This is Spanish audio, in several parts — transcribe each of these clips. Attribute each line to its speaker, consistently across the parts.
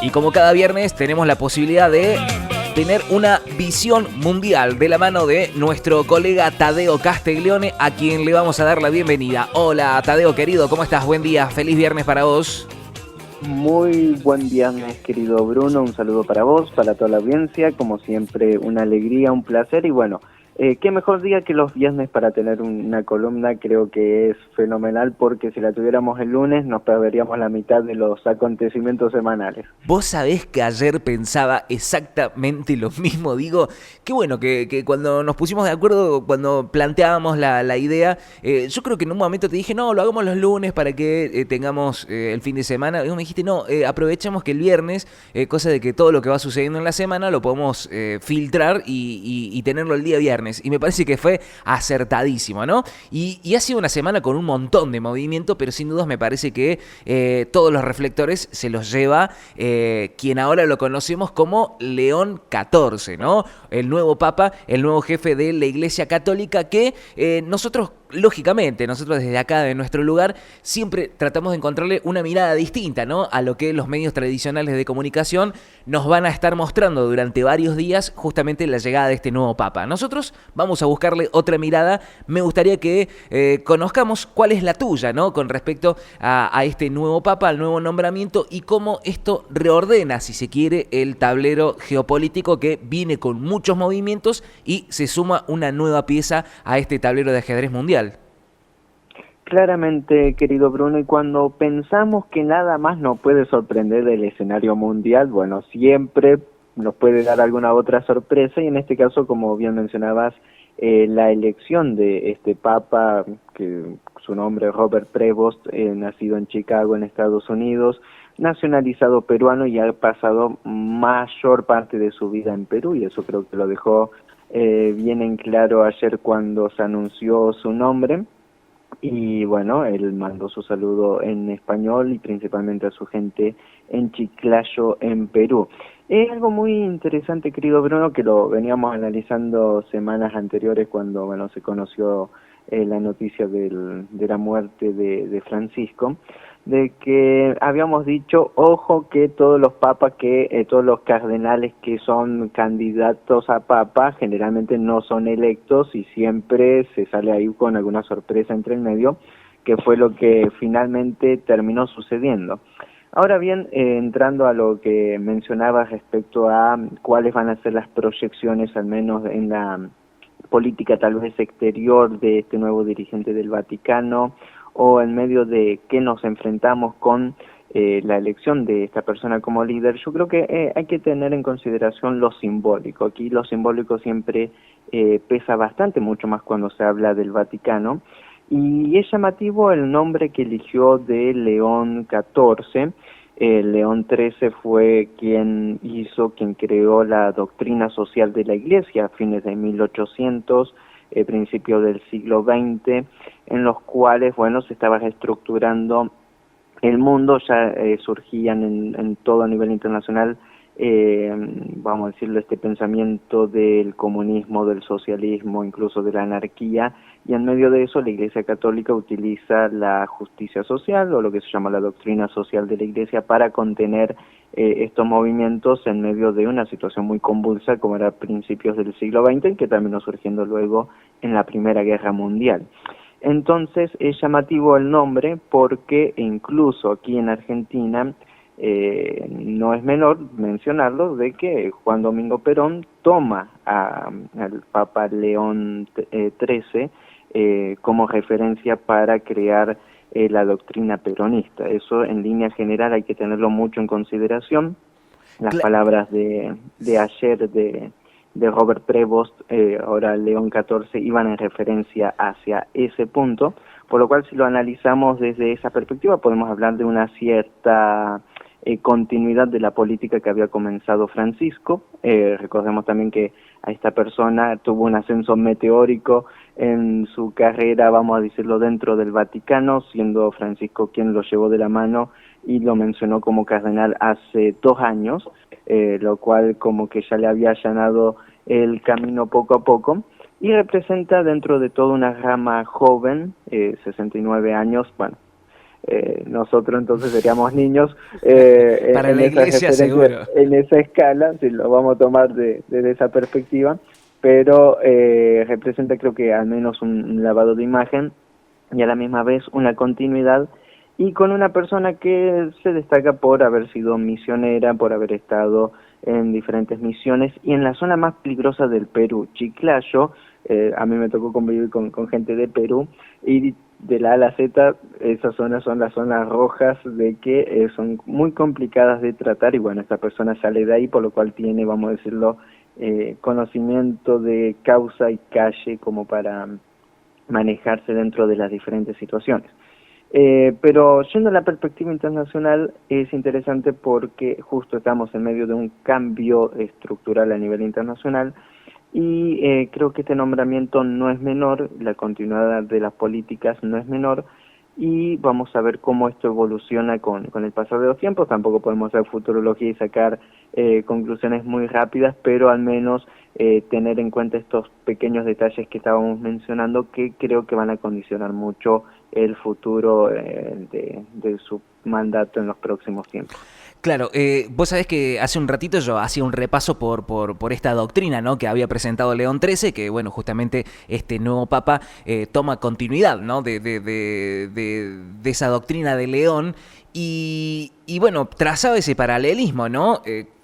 Speaker 1: Y como cada viernes tenemos la posibilidad de tener una visión mundial de la mano de nuestro colega Tadeo Castiglione, a quien le vamos a dar la bienvenida. Hola Tadeo querido, ¿cómo estás? Buen día, feliz viernes para vos.
Speaker 2: Muy buen viernes, querido Bruno, un saludo para vos, para toda la audiencia, como siempre una alegría, un placer y bueno, qué mejor día que los viernes para tener una columna, creo que es fenomenal porque si la tuviéramos el lunes nos perderíamos la mitad de los acontecimientos semanales.
Speaker 1: Vos sabés que ayer pensaba exactamente lo mismo, digo, qué bueno que cuando nos pusimos de acuerdo, cuando planteábamos la idea, yo creo que en un momento te dije, no, lo hagamos los lunes para que tengamos el fin de semana, y vos me dijiste, no, aprovechemos que el viernes, cosa de que todo lo que va sucediendo en la semana lo podemos filtrar y tenerlo el día viernes, y me parece que fue acertadísimo, ¿no? Y ha sido una semana con un montón de movimiento, pero sin dudas me parece que todos los reflectores se los lleva quien ahora lo conocemos como León XIV, ¿no? El nuevo papa, el nuevo jefe de la Iglesia Católica que nosotros, lógicamente, nosotros desde acá, de nuestro lugar, siempre tratamos de encontrarle una mirada distinta, ¿no? A lo que los medios tradicionales de comunicación nos van a estar mostrando durante varios días, justamente la llegada de este nuevo papa. Nosotros vamos a buscarle otra mirada. Me gustaría que conozcamos cuál es la tuya, ¿no? Con respecto a este nuevo papa, al nuevo nombramiento y cómo esto reordena, si se quiere, el tablero geopolítico que viene con muchos movimientos y se suma una nueva pieza a este tablero de ajedrez mundial.
Speaker 2: Claramente, querido Bruno, y cuando pensamos que nada más nos puede sorprender del escenario mundial, bueno, siempre nos puede dar alguna otra sorpresa, y en este caso, como bien mencionabas, la elección de este papa, que su nombre es Robert Prevost, nacido en Chicago, en Estados Unidos, nacionalizado peruano y ha pasado mayor parte de su vida en Perú, y eso creo que lo dejó bien en claro ayer cuando se anunció su nombre. Y bueno, él mandó su saludo en español y principalmente a su gente en Chiclayo, en Perú. Es algo muy interesante, querido Bruno, que lo veníamos analizando semanas anteriores cuando bueno se conoció la noticia de la muerte de Francisco, de que habíamos dicho, ojo que todos los papas, todos los cardenales que son candidatos a papa generalmente no son electos y siempre se sale ahí con alguna sorpresa entre el medio, que fue lo que finalmente terminó sucediendo. Ahora bien, entrando a lo que mencionabas respecto a cuáles van a ser las proyecciones, al menos en la política tal vez exterior de este nuevo dirigente del Vaticano, o en medio de que nos enfrentamos con la elección de esta persona como líder, yo creo que hay que tener en consideración lo simbólico. Aquí lo simbólico siempre pesa bastante, mucho más cuando se habla del Vaticano, y es llamativo el nombre que eligió de León XIV. León XIII fue quien creó la doctrina social de la Iglesia a fines de 1800, principios del siglo XX, en los cuales, bueno, se estaba reestructurando el mundo, ya surgían en todo a nivel internacional, vamos a decirlo, este pensamiento del comunismo, del socialismo, incluso de la anarquía, y en medio de eso la Iglesia Católica utiliza la justicia social, o lo que se llama la doctrina social de la Iglesia, para contener estos movimientos en medio de una situación muy convulsa como era a principios del siglo XX, que terminó surgiendo luego en la Primera Guerra Mundial. Entonces es llamativo el nombre porque incluso aquí en Argentina no es menor mencionarlo de que Juan Domingo Perón toma al Papa León XIII como referencia para crear la doctrina peronista. Eso en línea general hay que tenerlo mucho en consideración. Las palabras de ayer de Robert Prevost, ahora León XIV, iban en referencia hacia ese punto, por lo cual si lo analizamos desde esa perspectiva podemos hablar de una cierta continuidad de la política que había comenzado Francisco. Recordemos también que a esta persona tuvo un ascenso meteórico en su carrera, vamos a decirlo, dentro del Vaticano, siendo Francisco quien lo llevó de la mano y lo mencionó como cardenal hace 2 años, lo cual como que ya le había allanado el camino poco a poco, y representa dentro de toda una rama joven, 69 años, bueno, nosotros entonces seríamos niños
Speaker 1: Para la iglesia seguro.
Speaker 2: en esa escala, si lo vamos a tomar desde esa perspectiva, pero representa creo que al menos un lavado de imagen y a la misma vez una continuidad, y con una persona que se destaca por haber sido misionera, por haber estado en diferentes misiones y en la zona más peligrosa del Perú, Chiclayo. A mí me tocó convivir con gente de Perú, y de la A a la Z esas zonas son las zonas rojas, de que son muy complicadas de tratar, y bueno, esta persona sale de ahí, por lo cual tiene, vamos a decirlo, conocimiento de causa y calle como para manejarse dentro de las diferentes situaciones. Pero yendo a la perspectiva internacional es interesante porque justo estamos en medio de un cambio estructural a nivel internacional, y creo que este nombramiento no es menor, la continuidad de las políticas no es menor, y vamos a ver cómo esto evoluciona con el pasar de los tiempos. Tampoco podemos hacer futurología y sacar conclusiones muy rápidas, pero al menos tener en cuenta estos pequeños detalles que estábamos mencionando, que creo que van a condicionar mucho el futuro de su mandato en los próximos tiempos.
Speaker 1: Claro, vos sabés que hace un ratito yo hacía un repaso por esta doctrina, ¿no?, que había presentado León XIII, que bueno, justamente este nuevo Papa toma continuidad, ¿no?, de esa doctrina de León, y bueno, trazaba ese paralelismo, ¿no?,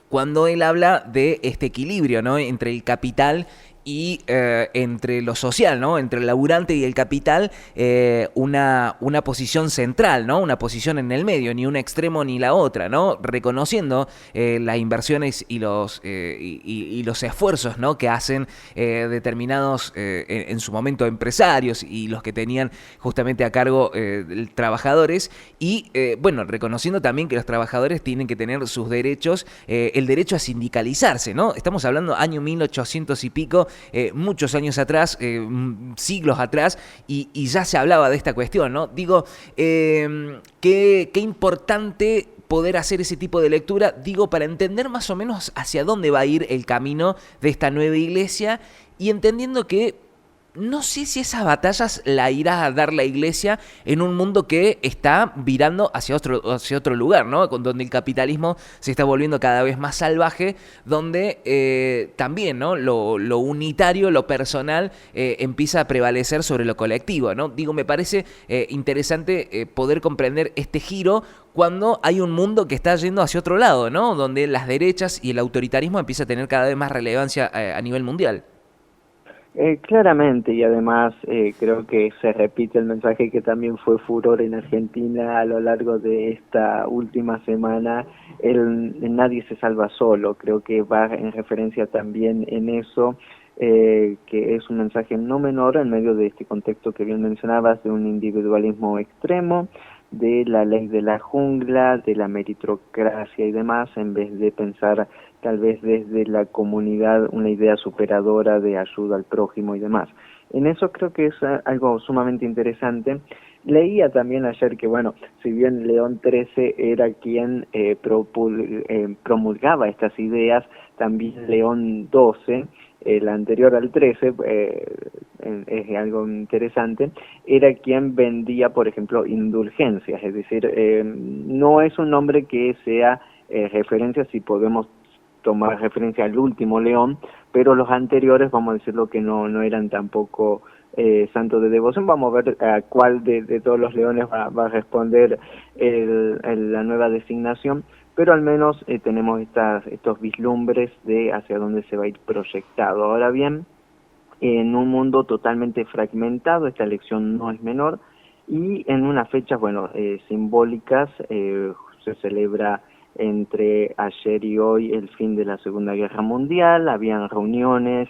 Speaker 1: cuando él habla de este equilibrio, ¿no?, entre el capital y entre lo social, ¿no?, entre el laburante y el capital, una posición central, ¿no?, una posición en el medio, ni un extremo ni la otra, ¿no?, reconociendo las inversiones y los esfuerzos, ¿no?, que hacen determinados, en su momento, empresarios y los que tenían justamente a cargo trabajadores, y bueno, reconociendo también que los trabajadores tienen que tener sus derechos, el derecho a sindicalizarse, ¿no? Estamos hablando año 1800 y pico, muchos años atrás, siglos atrás, y ya se hablaba de esta cuestión, ¿no? Digo, qué importante poder hacer ese tipo de lectura, digo, para entender más o menos hacia dónde va a ir el camino de esta nueva iglesia, y entendiendo que no sé si esas batallas la irá a dar la iglesia en un mundo que está virando hacia otro lugar, ¿no? Donde el capitalismo se está volviendo cada vez más salvaje, donde también, ¿no?, lo unitario, lo personal, empieza a prevalecer sobre lo colectivo, ¿no? Digo, me parece interesante poder comprender este giro cuando hay un mundo que está yendo hacia otro lado, ¿no?, donde las derechas y el autoritarismo empieza a tener cada vez más relevancia a nivel mundial.
Speaker 2: Claramente, y además creo que se repite el mensaje que también fue furor en Argentina a lo largo de esta última semana: el nadie se salva solo. Creo que va en referencia también en eso, que es un mensaje no menor en medio de este contexto que bien mencionabas, de un individualismo extremo, de la ley de la jungla, de la meritocracia y demás, en vez de pensar tal vez desde la comunidad una idea superadora de ayuda al prójimo y demás. En eso creo que es algo sumamente interesante. Leía también ayer que, bueno, si bien León XIII era quien promulgaba estas ideas, también León XII, el anterior al XIII, es algo interesante, era quien vendía, por ejemplo, indulgencias, es decir, no es un nombre que sea referencia, si podemos tomar referencia al último León, pero los anteriores, vamos a decirlo, que no eran tampoco santos de devoción. Vamos a ver a cuál de todos los leones va a responder la nueva designación, pero al menos tenemos estos vislumbres de hacia dónde se va a ir proyectado. Ahora bien, en un mundo totalmente fragmentado, esta elección no es menor, y en unas fechas, bueno, simbólicas, se celebra entre ayer y hoy el fin de la Segunda Guerra Mundial. Habían reuniones,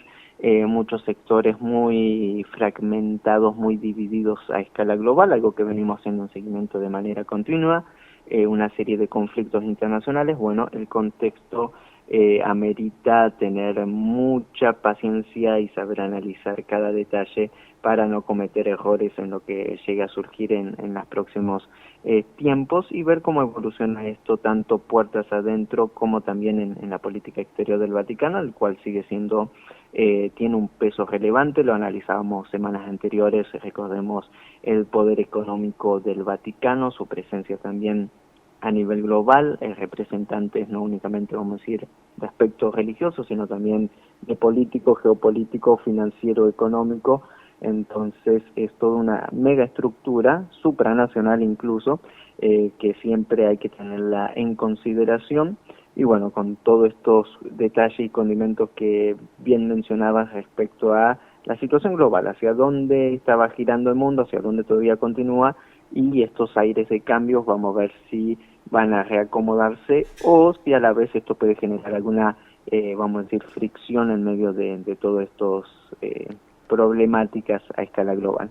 Speaker 2: muchos sectores muy fragmentados, muy divididos a escala global, algo que venimos haciendo un seguimiento de manera continua, una serie de conflictos internacionales. Bueno, el contexto amerita tener mucha paciencia y saber analizar cada detalle para no cometer errores en lo que llegue a surgir en los próximos tiempos, y ver cómo evoluciona esto tanto puertas adentro como también en la política exterior del Vaticano, el cual sigue siendo, tiene un peso relevante. Lo analizábamos semanas anteriores, recordemos el poder económico del Vaticano, su presencia también a nivel global, representantes no únicamente, vamos a decir, de aspectos religiosos, sino también de político, geopolítico, financiero, económico. Entonces es toda una mega estructura, supranacional incluso, que siempre hay que tenerla en consideración. Y bueno, con todos estos detalles y condimentos que bien mencionabas respecto a la situación global, hacia dónde estaba girando el mundo, hacia dónde todavía continúa, y estos aires de cambios, vamos a ver si van a reacomodarse o si a la vez esto puede generar alguna, vamos a decir, fricción en medio de todos estos problemáticas a escala global.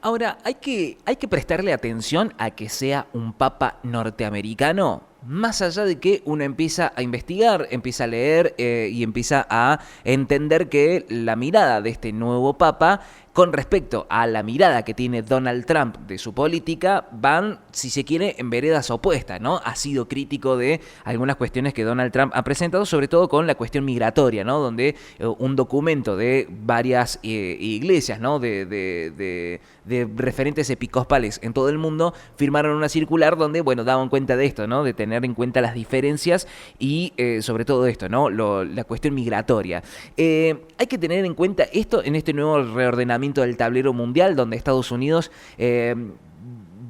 Speaker 1: Ahora, hay que prestarle atención a que sea un papa norteamericano, más allá de que uno empieza a investigar, empieza a leer y empieza a entender que la mirada de este nuevo papa con respecto a la mirada que tiene Donald Trump de su política van, si se quiere, en veredas opuestas, ¿no? Ha sido crítico de algunas cuestiones que Donald Trump ha presentado, sobre todo con la cuestión migratoria, ¿no? Donde un documento de varias iglesias, ¿no? De referentes episcopales en todo el mundo firmaron una circular donde, bueno, daban cuenta de esto, ¿no? De tener en cuenta las diferencias y sobre todo esto, ¿no? La cuestión migratoria. Hay que tener en cuenta esto en este nuevo reordenamiento del tablero mundial, donde Estados Unidos,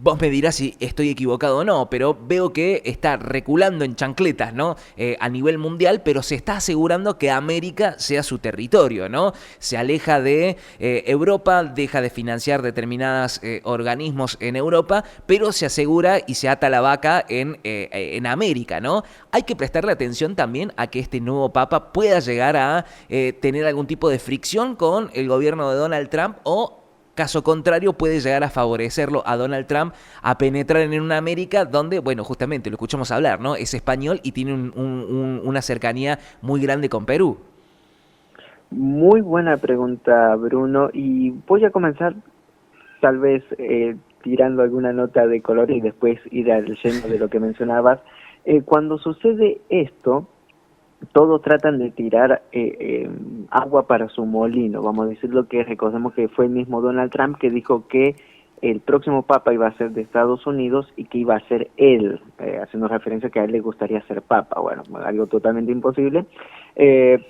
Speaker 1: vos me dirás si estoy equivocado o no, pero veo que está reculando en chancletas, ¿no? A nivel mundial, pero se está asegurando que América sea su territorio, ¿no? Se aleja de Europa, deja de financiar determinados organismos en Europa, pero se asegura y se ata la vaca en América, ¿no? Hay que prestarle atención también a que este nuevo papa pueda llegar a tener algún tipo de fricción con el gobierno de Donald Trump, o caso contrario, puede llegar a favorecerlo a Donald Trump a penetrar en una América donde, bueno, justamente lo escuchamos hablar, ¿no? Es español y tiene una cercanía muy grande con Perú.
Speaker 2: Muy buena pregunta, Bruno, y voy a comenzar tal vez tirando alguna nota de color y después ir al lleno de lo que mencionabas. Cuando sucede esto, todos tratan de tirar agua para su molino, vamos a decirlo, que recordemos que fue el mismo Donald Trump que dijo que el próximo papa iba a ser de Estados Unidos y que iba a ser él, haciendo referencia a que a él le gustaría ser papa. Bueno, algo totalmente imposible,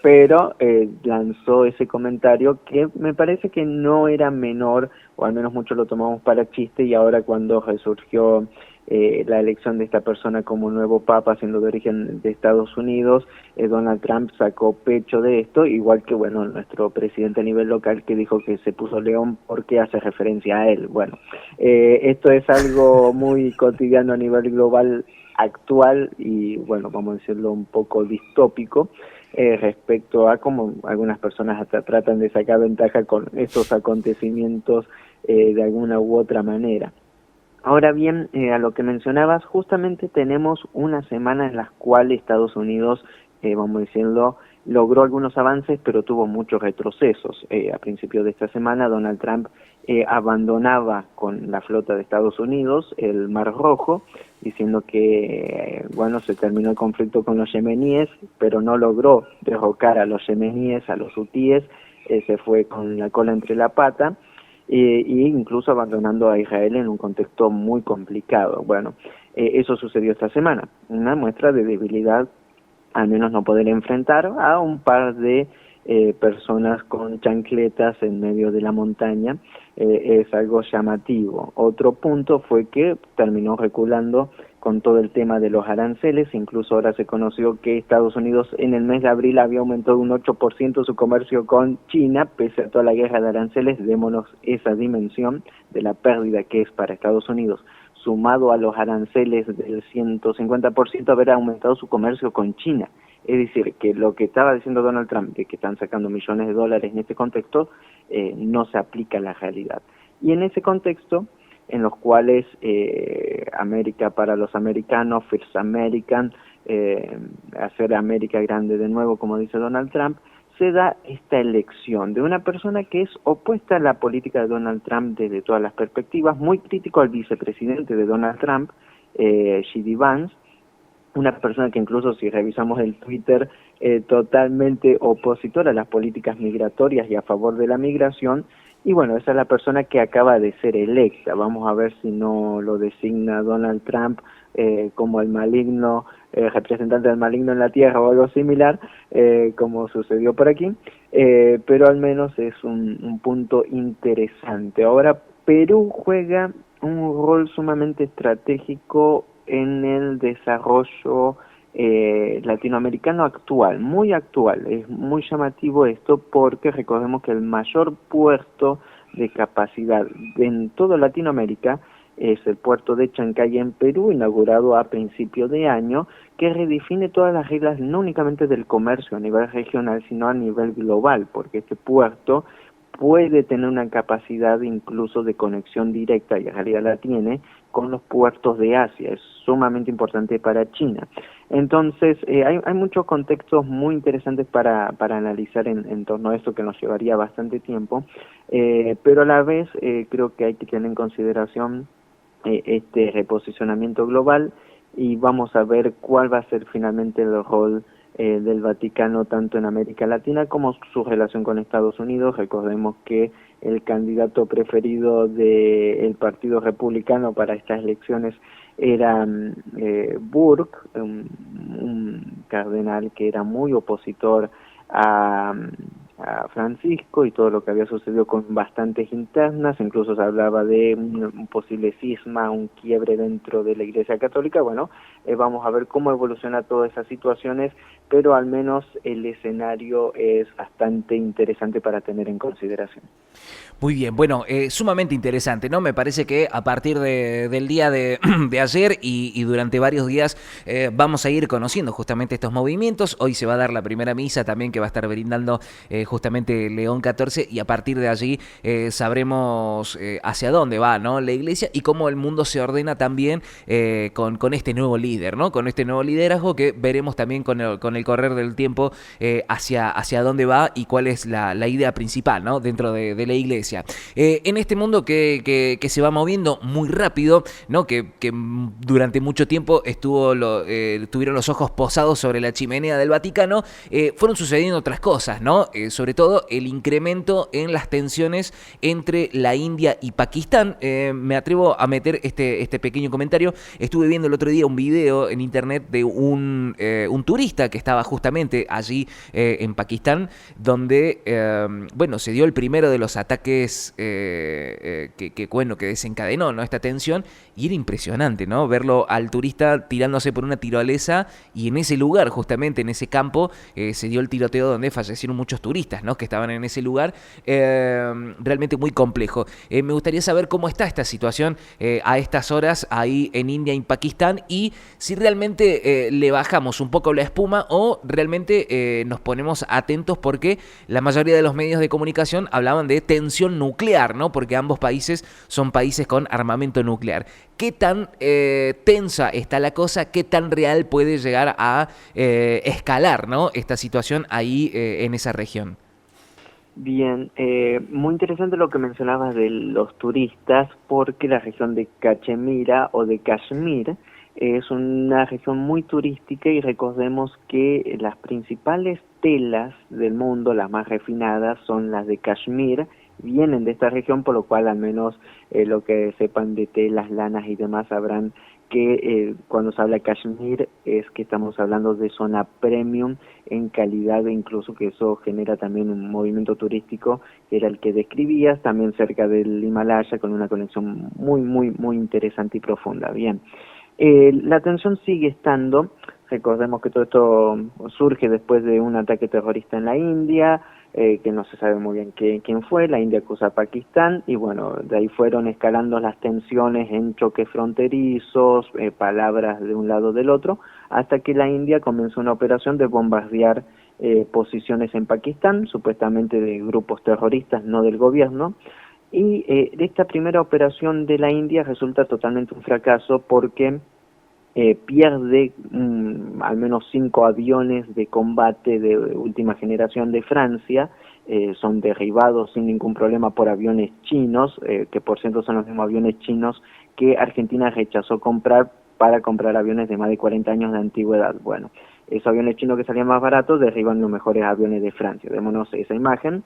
Speaker 2: pero lanzó ese comentario que me parece que no era menor, o al menos muchos lo tomamos para chiste, y ahora cuando resurgió la elección de esta persona como nuevo papa, siendo de origen de Estados Unidos, Donald Trump sacó pecho de esto, igual que, bueno, nuestro presidente a nivel local, que dijo que se puso león porque hace referencia a él. Bueno, esto es algo muy cotidiano a nivel global actual y, bueno, vamos a decirlo un poco distópico, respecto a cómo algunas personas hasta tratan de sacar ventaja con estos acontecimientos de alguna u otra manera. Ahora bien, a lo que mencionabas, justamente tenemos una semana en la cual Estados Unidos, vamos a decirlo, logró algunos avances, pero tuvo muchos retrocesos. A principios de esta semana, Donald Trump abandonaba con la flota de Estados Unidos el Mar Rojo, diciendo que, bueno, se terminó el conflicto con los yemeníes, pero no logró derrocar a los yemeníes, a los hutíes, se fue con la cola entre la pata, y incluso abandonando a Israel en un contexto muy complicado. Bueno, eso sucedió esta semana, una muestra de debilidad, al menos no poder enfrentar a un par de personas con chancletas en medio de la montaña, es algo llamativo. Otro punto fue que terminó reculando con todo el tema de los aranceles. Incluso ahora se conoció que Estados Unidos en el mes de abril había aumentado un 8% su comercio con China, pese a toda la guerra de aranceles. Démonos esa dimensión de la pérdida que es para Estados Unidos, sumado a los aranceles del 150%, haber aumentado su comercio con China. Es decir, que lo que estaba diciendo Donald Trump, de que están sacando millones de dólares en este contexto, no se aplica a la realidad. Y en ese contexto, en los cuales América para los americanos, First American, hacer América grande de nuevo, como dice Donald Trump, se da esta elección de una persona que es opuesta a la política de Donald Trump desde todas las perspectivas, muy crítico al vicepresidente de Donald Trump, J.D. Vance, una persona que incluso si revisamos el Twitter, totalmente opositora a las políticas migratorias y a favor de la migración, y bueno, esa es la persona que acaba de ser electa. Vamos a ver si no lo designa Donald Trump como el maligno, representante del maligno en la tierra o algo similar, como sucedió por aquí, pero al menos es un punto interesante. Ahora, Perú juega un rol sumamente estratégico en el desarrollo latinoamericano actual. Es muy llamativo esto porque recordemos que el mayor puerto de capacidad en toda Latinoamérica es el puerto de Chancay en Perú, inaugurado a principio de año, que redefine todas las reglas no únicamente del comercio a nivel regional, sino a nivel global, porque este puerto puede tener una capacidad incluso de conexión directa, y en realidad la tiene, con los puertos de Asia. Es sumamente importante para China. Entonces, hay muchos contextos muy interesantes para analizar en torno a esto, que nos llevaría bastante tiempo, pero a la vez creo que hay que tener en consideración este reposicionamiento global, y vamos a ver cuál va a ser finalmente el rol del Vaticano tanto en América Latina como su relación con Estados Unidos. Recordemos que el candidato preferido del Partido Republicano para estas elecciones era Burke, un cardenal que era muy opositor a Francisco y todo lo que había sucedido con bastantes internas, incluso se hablaba de un posible cisma, un quiebre dentro de la Iglesia Católica. Bueno, vamos a ver cómo evoluciona todas esas situaciones, pero al menos el escenario es bastante interesante para tener en consideración.
Speaker 1: Muy bien, bueno, sumamente interesante, ¿no? Me parece que a partir del día de ayer y durante varios días vamos a ir conociendo justamente estos movimientos. Hoy se va a dar la primera misa también que va a estar brindando justamente León XIV, y a partir de allí sabremos hacia dónde va, ¿no?, la iglesia, y cómo el mundo se ordena también con este nuevo líder, ¿no? Con este nuevo liderazgo que veremos también con el correr del tiempo hacia dónde va y cuál es la idea principal, ¿no?, dentro de la iglesia. En este mundo que se va moviendo muy rápido, ¿no?, que durante mucho tiempo tuvieron los ojos posados sobre la chimenea del Vaticano, fueron sucediendo otras cosas, ¿no? Sobre todo el incremento en las tensiones entre la India y Pakistán. Me atrevo a meter este pequeño comentario. Estuve viendo el otro día un video en internet de un turista que estaba justamente allí en Pakistán, donde se dio el primero de los ataques que desencadenó, ¿no?, esta tensión, y era impresionante, ¿no?, verlo al turista tirándose por una tirolesa, y en ese lugar, justamente en ese campo, se dio el tiroteo donde fallecieron muchos turistas, ¿no?, que estaban en ese lugar. Realmente muy complejo. Me gustaría saber cómo está esta situación a estas horas ahí en India y Pakistán, y si realmente le bajamos un poco la espuma o realmente nos ponemos atentos, porque la mayoría de los medios de comunicación hablaban de tensión nuclear, ¿no?, porque ambos países son países con armamento nuclear. ¿Qué tan tensa está la cosa? ¿Qué tan real puede llegar a escalar, ¿no?, esta situación ahí en esa región?
Speaker 2: Bien, muy interesante lo que mencionabas de los turistas, porque la región de Cachemira o de Kashmir es una región muy turística, y recordemos que las principales telas del mundo, las más refinadas, son las de Kashmir, vienen de esta región, por lo cual al menos lo que sepan de telas, lanas y demás sabrán que cuando se habla de Kashmir es que estamos hablando de zona premium en calidad, e incluso que eso genera también un movimiento turístico que era el que describías, también cerca del Himalaya, con una conexión muy interesante y profunda. Bien, la tensión sigue estando. Recordemos que todo esto surge después de un ataque terrorista en la India, que no se sabe muy bien quién fue. La India acusa a Pakistán, y bueno, de ahí fueron escalando las tensiones en choques fronterizos, palabras de un lado del otro, hasta que la India comenzó una operación de bombardear posiciones en Pakistán, supuestamente de grupos terroristas, no del gobierno. Y esta primera operación de la India resulta totalmente un fracaso, porque pierde al menos 5 aviones de combate de última generación de Francia, son derribados sin ningún problema por aviones chinos, que por cierto son los mismos aviones chinos que Argentina rechazó comprar para comprar aviones de más de 40 años de antigüedad. Bueno, esos aviones chinos que salían más baratos derriban los mejores aviones de Francia. Démonos esa imagen.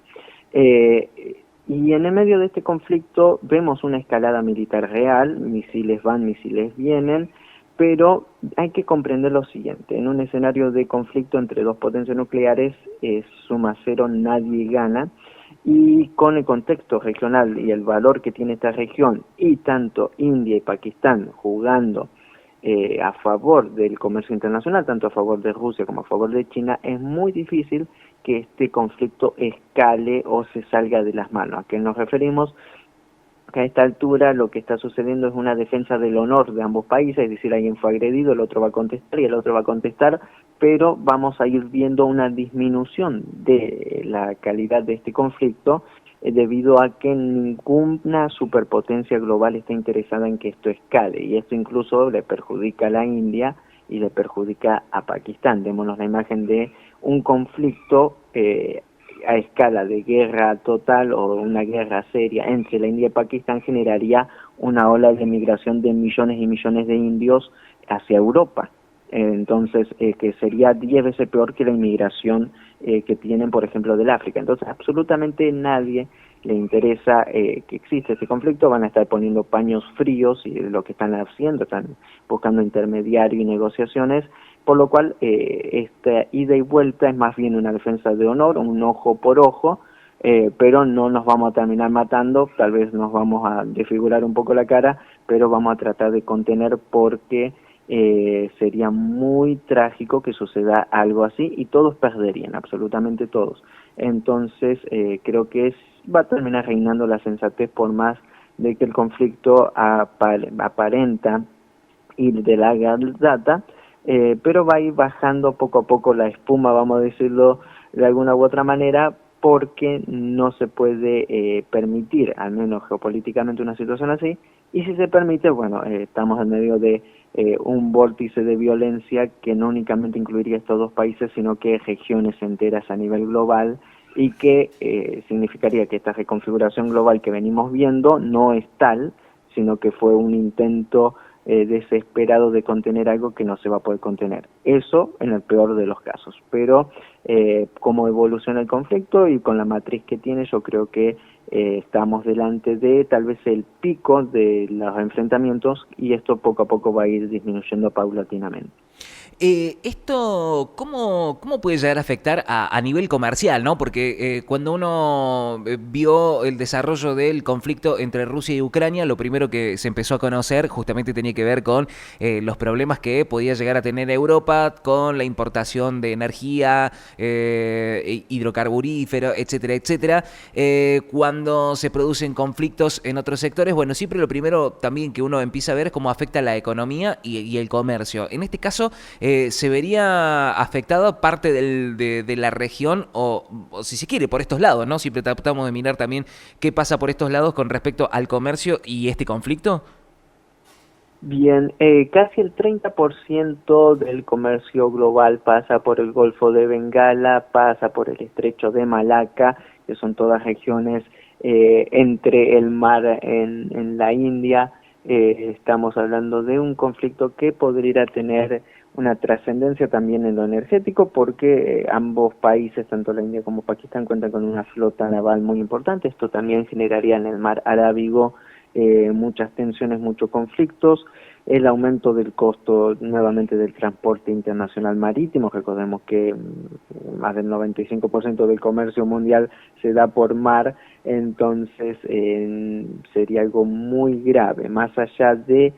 Speaker 2: Y en el medio de este conflicto vemos una escalada militar real, misiles van, misiles vienen, pero hay que comprender lo siguiente: en un escenario de conflicto entre dos potencias nucleares, suma cero, nadie gana, y con el contexto regional y el valor que tiene esta región, y tanto India y Pakistán jugando a favor del comercio internacional, tanto a favor de Rusia como a favor de China, es muy difícil que este conflicto escale o se salga de las manos. ¿A qué nos referimos? Que a esta altura lo que está sucediendo es una defensa del honor de ambos países, es decir, alguien fue agredido, el otro va a contestar y el otro va a contestar, pero vamos a ir viendo una disminución de la calidad de este conflicto debido a que ninguna superpotencia global está interesada en que esto escale, y esto incluso le perjudica a la India y le perjudica a Pakistán. Démonos la imagen de un conflicto a escala de guerra total o una guerra seria entre la India y Pakistán generaría una ola de migración de millones y millones de indios hacia Europa. Entonces, que sería 10 veces peor que la inmigración que tienen, por ejemplo, del África. Entonces, absolutamente nadie le interesa que exista este conflicto. Van a estar poniendo paños fríos, y lo que están haciendo, están buscando intermediarios y negociaciones, por lo cual esta ida y vuelta es más bien una defensa de honor, un ojo por ojo, pero no nos vamos a terminar matando, tal vez nos vamos a desfigurar un poco la cara, pero vamos a tratar de contener, porque sería muy trágico que suceda algo así y todos perderían, absolutamente todos. Entonces creo que va a terminar reinando la sensatez, por más de que el conflicto aparenta ir de larga data, pero va a ir bajando poco a poco la espuma, vamos a decirlo de alguna u otra manera, porque no se puede permitir, al menos geopolíticamente, una situación así, y si se permite, bueno, estamos en medio de un vórtice de violencia que no únicamente incluiría estos dos países, sino que regiones enteras a nivel global, y que significaría que esta reconfiguración global que venimos viendo no es tal, sino que fue un intento desesperado de contener algo que no se va a poder contener. Eso en el peor de los casos, pero como evoluciona el conflicto y con la matriz que tiene, yo creo que estamos delante de tal vez el pico de los enfrentamientos, y esto poco a poco va a ir disminuyendo paulatinamente.
Speaker 1: Esto, ¿cómo puede llegar a afectar a nivel comercial, ¿no? Porque cuando uno vio el desarrollo del conflicto entre Rusia y Ucrania, lo primero que se empezó a conocer justamente tenía que ver con los problemas que podía llegar a tener Europa con la importación de energía, hidrocarburífero, etcétera, etcétera. Cuando se producen conflictos en otros sectores, bueno, siempre lo primero también que uno empieza a ver es cómo afecta la economía y el comercio. En este caso, ¿se vería afectado parte de la región o si se quiere, por estos lados, ¿no? Siempre tratamos de mirar también qué pasa por estos lados con respecto al comercio y este conflicto.
Speaker 2: Bien, casi el 30% del comercio global pasa por el Golfo de Bengala, pasa por el Estrecho de Malaca, que son todas regiones entre el mar en la India. Estamos hablando de un conflicto que podría tener una trascendencia también en lo energético, porque ambos países, tanto la India como Pakistán, cuentan con una flota naval muy importante. Esto también generaría en el mar Arábigo muchas tensiones, muchos conflictos, el aumento del costo nuevamente del transporte internacional marítimo. Recordemos que más del 95% del comercio mundial se da por mar, entonces sería algo muy grave, más allá de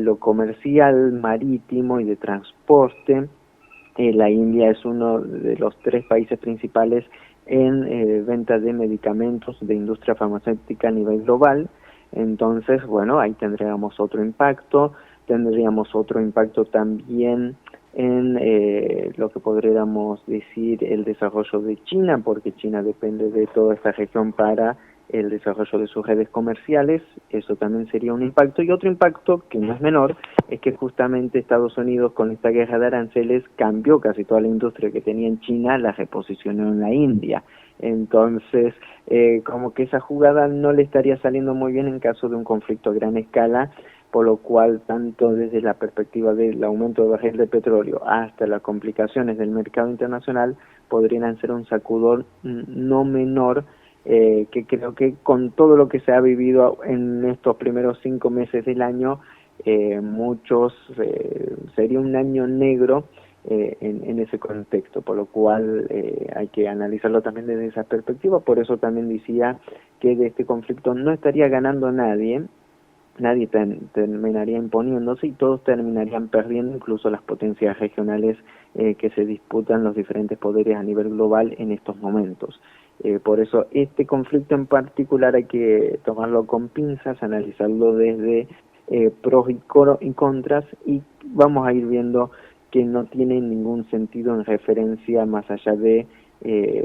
Speaker 2: lo comercial, marítimo y de transporte. La India es uno de los 3 países principales en venta de medicamentos de industria farmacéutica a nivel global. Entonces, bueno, ahí tendríamos otro impacto también en lo que podríamos decir el desarrollo de China, porque China depende de toda esta región para el desarrollo de sus redes comerciales, eso también sería un impacto. Y otro impacto, que no es menor, es que justamente Estados Unidos con esta guerra de aranceles cambió casi toda la industria que tenía en China, la reposicionó en la India. Entonces, como que esa jugada no le estaría saliendo muy bien en caso de un conflicto a gran escala, por lo cual, tanto desde la perspectiva del aumento del barril de petróleo hasta las complicaciones del mercado internacional, podrían ser un sacudón no menor, que creo que con todo lo que se ha vivido en estos primeros 5 meses del año, sería un año negro en ese contexto, por lo cual hay que analizarlo también desde esa perspectiva. Por eso también decía que de este conflicto no estaría ganando nadie terminaría imponiéndose y todos terminarían perdiendo, incluso las potencias regionales que se disputan los diferentes poderes a nivel global en estos momentos. Por eso este conflicto en particular hay que tomarlo con pinzas, analizarlo desde pros y contras, y vamos a ir viendo que no tiene ningún sentido en referencia más allá de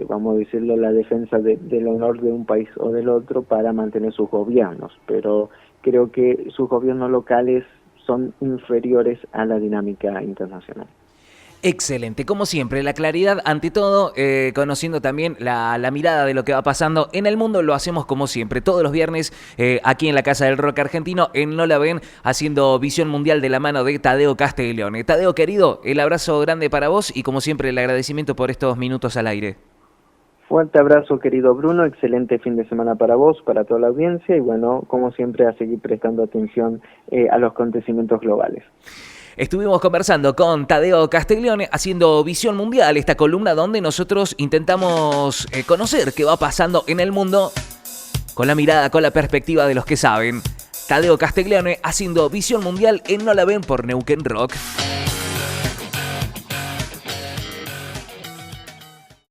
Speaker 2: vamos a decirlo, la defensa del honor de un país o del otro para mantener sus gobiernos, pero creo que sus gobiernos locales son inferiores a la dinámica internacional.
Speaker 1: Excelente, como siempre, la claridad ante todo, conociendo también la mirada de lo que va pasando en el mundo. Lo hacemos como siempre, todos los viernes, aquí en la Casa del Rock Argentino, en No La Ven, haciendo Visión Mundial de la mano de Tadeo Castiglione. Tadeo, querido, el abrazo grande para vos y como siempre el agradecimiento por estos minutos al aire.
Speaker 2: Fuerte abrazo, querido Bruno, excelente fin de semana para vos, para toda la audiencia y bueno, como siempre, a seguir prestando atención a los acontecimientos globales.
Speaker 1: Estuvimos conversando con Tadeo Castiglione haciendo Visión Mundial, esta columna donde nosotros intentamos conocer qué va pasando en el mundo con la mirada, con la perspectiva de los que saben. Tadeo Castiglione haciendo Visión Mundial en No La Ven por Neuquén Rock.